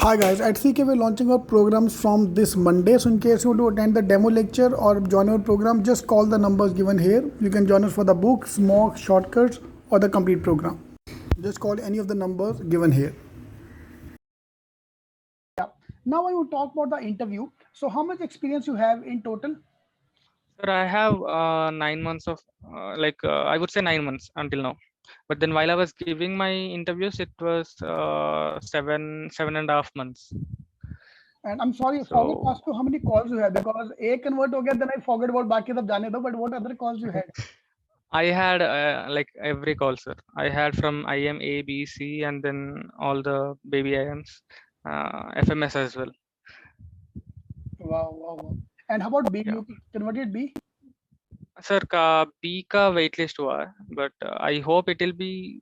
Hi guys, at CK we're launching our programs from this Monday. So in case you want to attend the demo lecture or join our program, just call the numbers given here. You can join us for the books, mock, shortcuts, or the complete program. Just call any of the numbers given here. Yeah. Now I will talk about the interview. So how much experience you have in total? Sir, I have 9 months of I would say 9 months until now. But then while I was giving my interviews, it was 7.5 months. And I'm sorry, I forgot to So ask you how many calls you had because A convert ho gaya, then I forgot about baki sab jane do, but what other calls you had? I had like every call, sir. I had from IIM A, B, C, and then all the baby IIMs, FMS as well. Wow, wow, wow. And how about B? Yeah, You converted B? sir. का B का waitlist हुआ है, but I hope it will be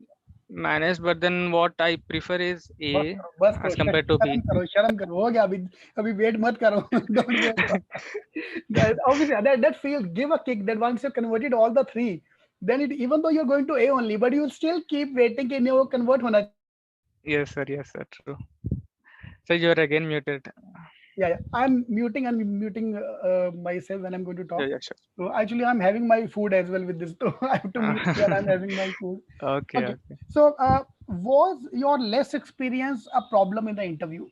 managed. But then what I prefer is A बस करो as compared to B. शर्म करो हो गया अभी वेट मत करो don't wait that obviously that feels give a kick that once you converted all the three then it even though you're going to A only but you will still keep waiting कि नहीं वो convert होना Yes, sir. Yes, sir. True. So you're again muted. yeah I'm muting myself when I'm going to Yeah, talk. yeah, sure. So actually I'm having my food as well with this so I have to mute when I'm having my food. Okay, Okay, okay. so was your less experience a problem in the interview?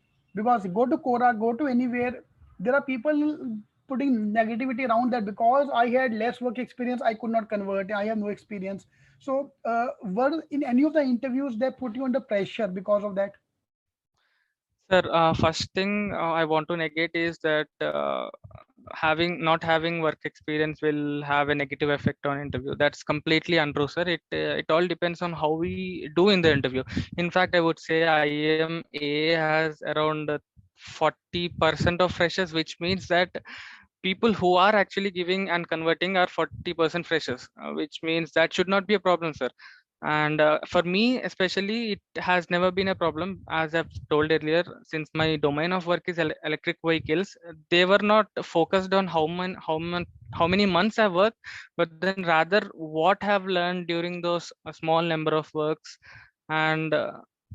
Because go to Quora, go to anywhere, there are people putting negativity around that because I had less work experience, I could not convert, I have no experience. So, were in any of the interviews they put you under pressure because of that? Sir, first thing I want to negate is that having not having work experience will have a negative effect on interview. That's completely untrue, sir. It all depends on how we do in the interview. In fact, I would say IIMA has around 40% of freshers, which means that people who are actually giving and converting are 40% freshers, which means that should not be a problem, sir. And for me especially, it has never been a problem. As I've told earlier, since my domain of work is electric vehicles, they were not focused on how many months I work, but then rather what I've learned during those small number of works. And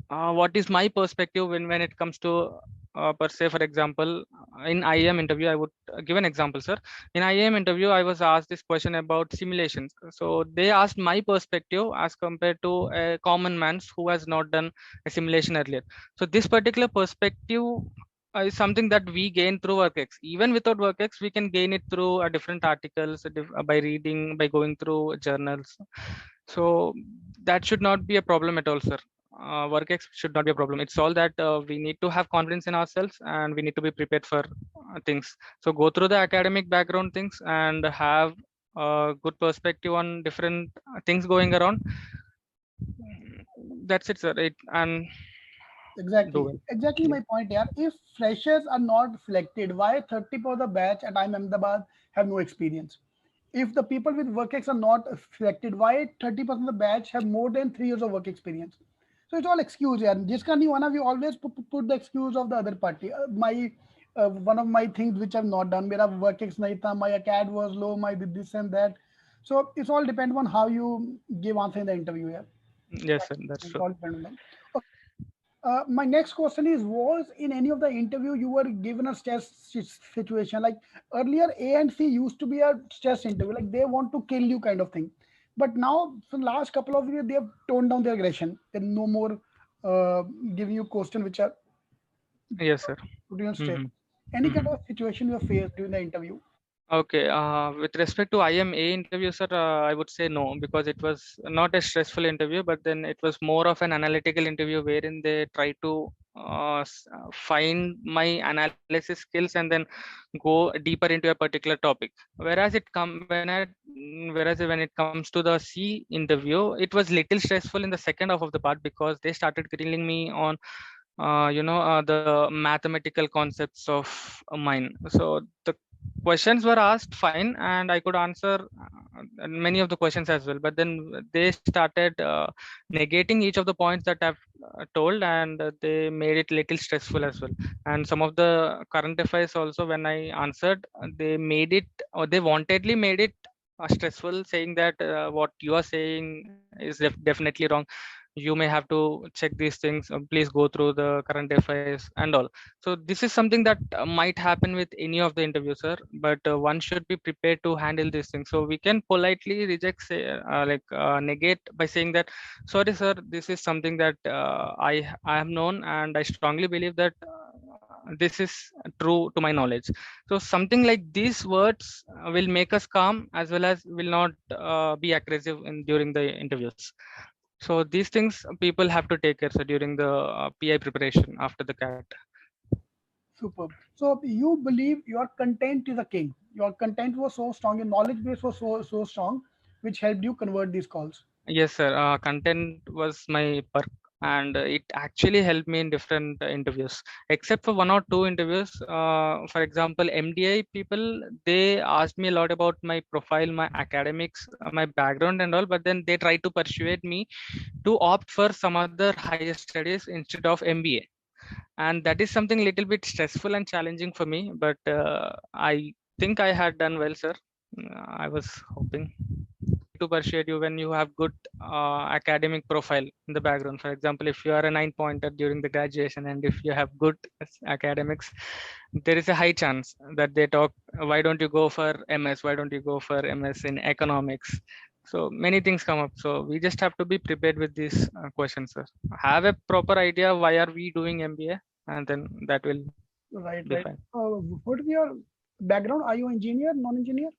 what is my perspective when it comes to per se, for example, in IIM interview, I would give an example, sir. In IIM interview, I was asked this question about simulations. So they asked my perspective as compared to a common man's who has not done a simulation earlier. So this particular perspective is something that we gain through WorkX. Even without WorkX, we can gain it through different articles, by reading, by going through journals. So that should not be a problem at all, sir. WorkX should not be a problem. It's all that we need to have confidence in ourselves, and we need to be prepared for things. So go through the academic background things and have a good perspective on different things going around. That's it, sir. And do Exactly, well. exactly Yeah. my point here. If freshers are not selected, why 30% of the batch at IIM Ahmedabad have no experience? If the people with work ex are not selected, why 30% of the batch have more than 3 years of work experience? So it's all excuse, yeah. Jiska nahi hona, we always put the excuse of the other party. My one of my things which I've not done, mera work ex nahi tha, my acad was low, my this and that. So it's all depend on how you give answer in the interview. Yeah, Yes, sir. That's it's true. all depend on that. Okay. My next question is: was in any of the interview you were given a stress situation? Like earlier, A and C used to be a stress interview, like they want to kill you kind of thing. But now, for the last couple of years, they have toned down their aggression. They're no more giving you questions which are Yes, sir. putting on stress. Hmm. Any kind Hmm. of situation you have faced during the interview? Okay, with respect to IMA interview, sir, I would say no, because it was not a stressful interview, but then it was more of an analytical interview wherein they try to find my analysis skills and then go deeper into a particular topic. Whereas when it comes to the C interview, it was little stressful in the second half of the part because they started grilling me on the mathematical concepts of mine. So the questions were asked fine, and I could answer many of the questions as well, but then they started negating each of the points that I've told, and they made it little stressful as well. And some of the current affairs also, when I answered, they made it, or they wantedly made it stressful, saying that what you are saying is definitely wrong. you may have to check these things, please go through the current affairs and all. So this is something that might happen with any of the interviews, sir, but one should be prepared to handle these things. So we can politely reject, say, negate by saying that, sorry sir, this is something that I have known, and I strongly believe that this is true to my knowledge. So something like these words will make us calm, as well as will not be aggressive in during the interviews. So these things people have to take care, so during the PI preparation after the CAT. Superb. So you believe your content is a king. Your content was so strong, your knowledge base was so strong, which helped you convert these calls. Yes, sir. Content was my perk, and it actually helped me in different interviews. Except for one or two interviews, for example, MDI people, they asked me a lot about my profile, my academics, my background, and all. But then they tried to persuade me to opt for some other higher studies instead of MBA, and that is something little bit stressful and challenging for me. But I think I had done well, sir. I was hoping to persuade you when you have good academic profile in the background. For example, if you are a 9 pointer during the graduation, and if you have good academics, there is a high chance that they talk, why don't you go for MS, why don't you go for MS in economics? So many things come up, so we just have to be prepared with these questions, sir. Have a proper idea why are we doing MBA, and then that will Right, be right. fine. What is your background? Are you engineer, non-engineer?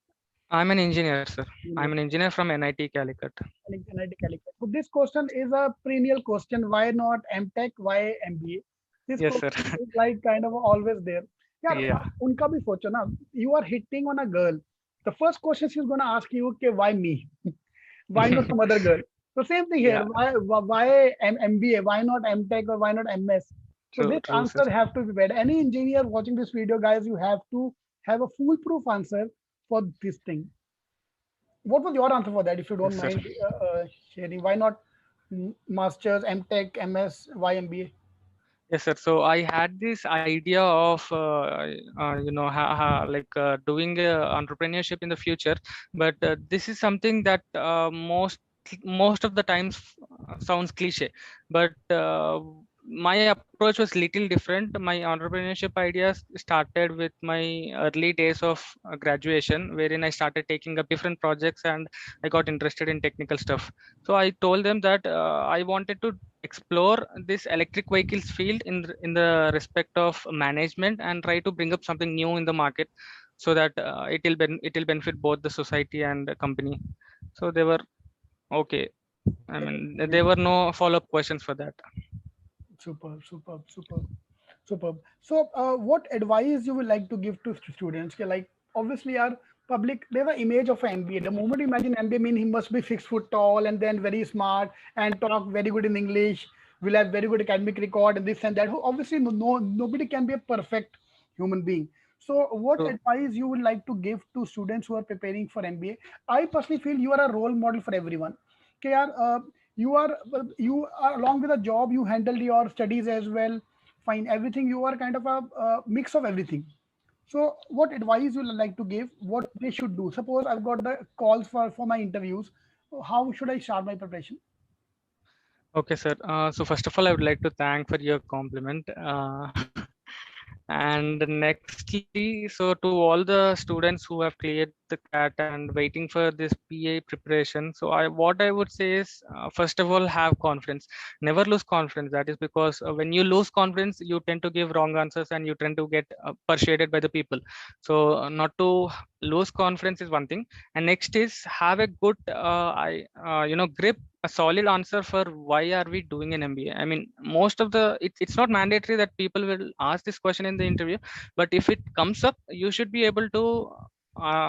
I'm an engineer, sir. I'm Engineer. an engineer from NIT Calicut. NIT Calicut. So this question is a perennial question. Why not MTech? Why MBA? This Yes, sir. question is like kind of always there. यार Yeah. उनका भी सोचो ना. You are hitting on a girl. The first question she's gonna ask you, okay, why me? Why not some other girl? So same thing here. Yeah, Why MBA? Why not MTech or why not MS? So true, this true, sir. answer have to be better. Any engineer watching this video, guys, you have to have a foolproof answer for this thing. What was your answer for that, if you don't Yes, sir. mind sharing? Why not masters, MTech, MS, why MBA? Yes, sir. So I had this idea of, like doing entrepreneurship in the future, but this is something that most of the times sounds cliche. But my approach was little different. My entrepreneurship ideas started with my early days of graduation, wherein I started taking up different projects, and I got interested in technical stuff. So I told them that I wanted to explore this electric vehicles field in the respect of management, and try to bring up something new in the market, so that it will benefit both the society and the company. So they were okay. I That mean, is there were no follow-up questions for that. superb, superb, superb, superb. So, what advice you would like to give to students? Okay, like obviously, our public there's an image of an MBA. The moment you imagine MBA, mean he must be 6 foot tall and then very smart and talk very good in English. Will have very good academic record and this and that. Obviously, nobody can be a perfect human being. So, what So advice you would like to give to students who are preparing for MBA? I personally feel you are a role model for everyone. Okay, yaar, you are along with a job, you handle your studies as well. Fine, everything, you are kind of a mix of everything. So what advice you would like to give, what they should do? Suppose I've got the calls for my interviews, how should I start my preparation? okay, sir. So first of all, I would like to thank for your compliment. And nextly, so to all the students who have cleared the CAT and waiting for this PA preparation, so what I would say is, first of all, have confidence. Never lose confidence. That is because when you lose confidence, you tend to give wrong answers, and you tend to get persuaded by the people. So not to lose confidence is one thing, and next is have a good grip, a solid answer for why are we doing an MBA. I mean, most of it's not mandatory that people will ask this question in the interview, but if it comes up, you should be able to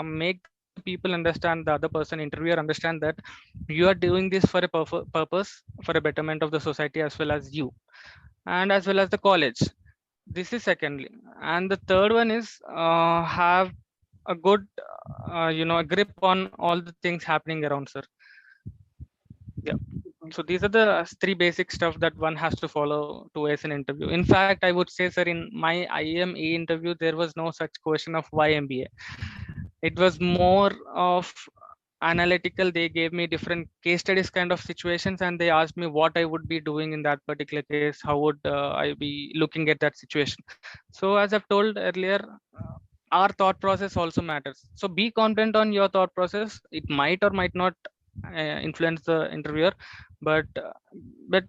make the people understand, the other person, interviewer, understand that you are doing this for a purpose, for a betterment of the society, as well as you, and as well as the college. This is secondly, and the third one is have a good a grip on all the things happening around, sir. Yeah. So these are the three basic stuff that one has to follow to ace an interview. In fact, I would say, sir, in my IIM interview, there was no such question of why MBA. It was more of analytical. They gave me different case studies kind of situations, and they asked me what I would be doing in that particular case, how would I be looking at that situation. So as I've told earlier, our thought process also matters. So be confident on your thought process. It might or might not influence the interviewer, but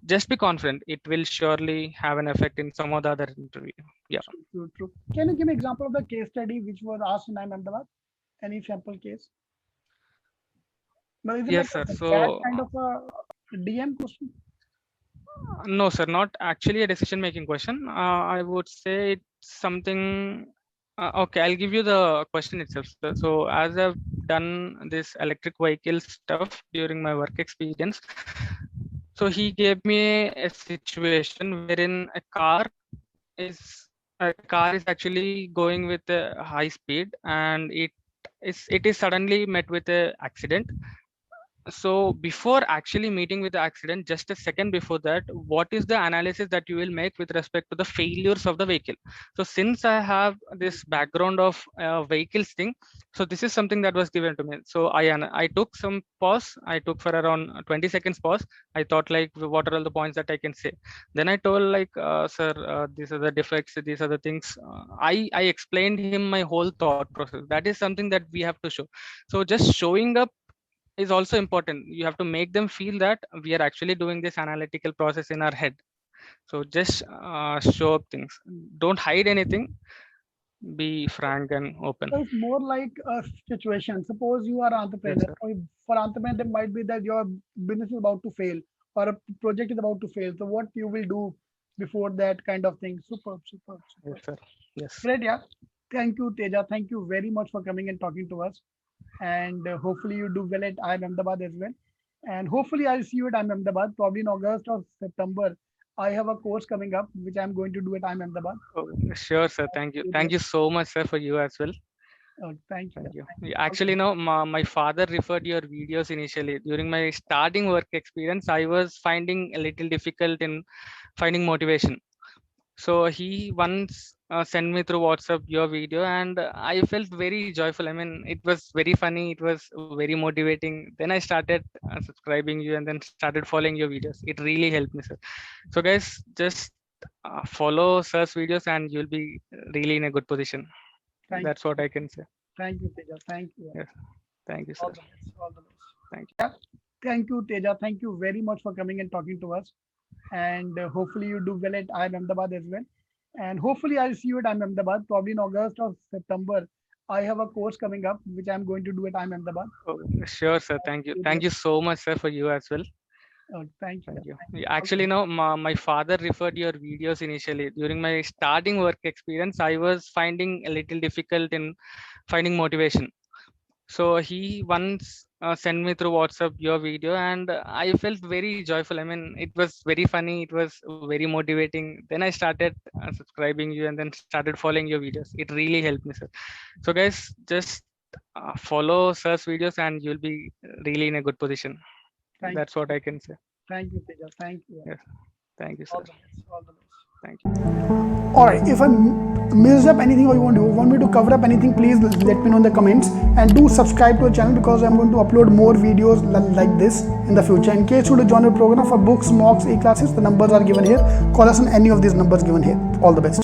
just be confident. It will surely have an effect in some or the other interview. Yeah. True. Can you give me example of the case study which was asked in Ahmedabad? Any sample case? But is it Yes, like sir. that So kind of a DM question? no, sir, not actually a decision making question. I would say it's something. Okay, I'll give you the question itself, sir. So as I've done this electric vehicle stuff during my work experience, so he gave me a situation wherein a car is actually going with a high speed, and it is suddenly met with a accident. So before actually meeting with the accident, just a second before that, what is the analysis that you will make with respect to the failures of the vehicle? So since I have this background of vehicles thing, so this is something that was given to me. So I took some pause. I took for around 20 seconds pause. I thought like, what are all the points that I can say? Then I told like, sir, these are the defects. These are the things. I explained him my whole thought process. That is something that we have to show. So just showing up is also important. You have to make them feel that we are actually doing this analytical process in our head. So just show up things. Don't hide anything. Be frank and open. So it's more like a situation. Suppose you are an Yes, entrepreneur. sir. For entrepreneur, there might be that your business is about to fail or a project is about to fail. So what you will do before that kind of thing? Superb. Yes, sir. Yes. Great, yeah. Thank you, Teja. Thank you very much for coming and talking to us. And hopefully you do well at IIM Ahmedabad as well. And hopefully I'll see you at IIM Ahmedabad, probably in August or September. I have a course coming up which I'm going to do at IIM Ahmedabad. Oh, sure, sir. Thank you. Thank you so much, sir, for you as well. Thank you. Thank you. Actually, no, my father referred your videos initially. During my starting work experience, I was finding a little difficult in finding motivation. So he once sent me through WhatsApp your video, and I felt very joyful. I mean, it was very funny. It was very motivating. Then I started subscribing you, and then started following your videos. It really helped me, sir. So guys, just follow sir's videos, and you'll be really in a good position. That's what I can say. Thank you, Teja. Thank you. Yes. Thank you, All sir. the best. All the best. Thank you. Thank you, Teja. Thank you very much for coming and talking to us. And hopefully you do well at IIM Ahmedabad as well. And hopefully I'll see you at IIM Ahmedabad, probably in August or September. I have a course coming up which I'm going to do at IIM Ahmedabad. Oh, sure, sir. Thank you. Thank you so much, sir, for you as well. Thank you. Thank you. Actually, no, my father referred your videos initially. During my starting work experience, I was finding a little difficult in finding motivation. So he once sent me through WhatsApp your video, and I felt very joyful. I mean, it was very funny. It was very motivating. Then I started subscribing you, and then started following your videos. It really helped me, sir. So guys, just follow sir's videos, and you'll be really in a good position. That's what I can say. Thank you, Teja. Thank you. Yes. Thank you, sir. All the best. Thank you. Alright, if I missed up anything or you want me to cover up anything, please let me know in the comments, and do subscribe to our channel because I'm going to upload more videos like this in the future. In case you want to join our program for books, mocks, eClasses, the numbers are given here. Call us on any of these numbers given here. All the best.